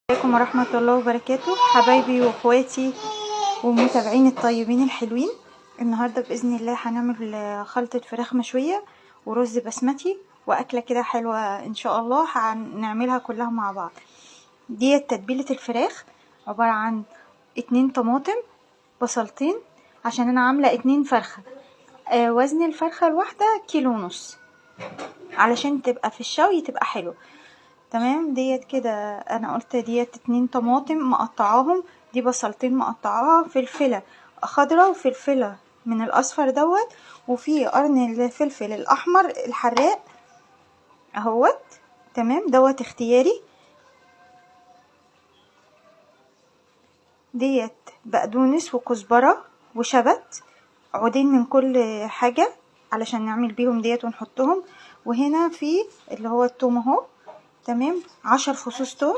عليكم ورحمة الله وبركاته، حبايبي واخواتي ومتابعين الطيبين الحلوين. النهاردة بإذن الله هنعمل خلطة فراخ مشوية ورز بسمتي وأكلة كده حلوة إن شاء الله هنعملها كلها مع بعض. دي تتبيلة الفراخ عبارة عن 2 طماطم، بصلتين، عشان أنا عاملة 2 فرخة. وزن الفرخة الواحدة 1.5 كيلو، علشان تبقى في الشوي تبقى حلو. تمام. ديت كده انا قلت ديت 2 طماطم مقطعاهم، دي بصلتين مقطعاها، فلفله خضراء وفلفله من الاصفر دوت، وفي قرن الفلفل الاحمر الحراق اهوت. تمام، دوت اختياري. ديت بقدونس وكزبره وشبت، عودين من كل حاجه علشان نعمل بيهم ديت ونحطهم. وهنا في اللي هو التوم اهو. تمام، 10 فصوص توم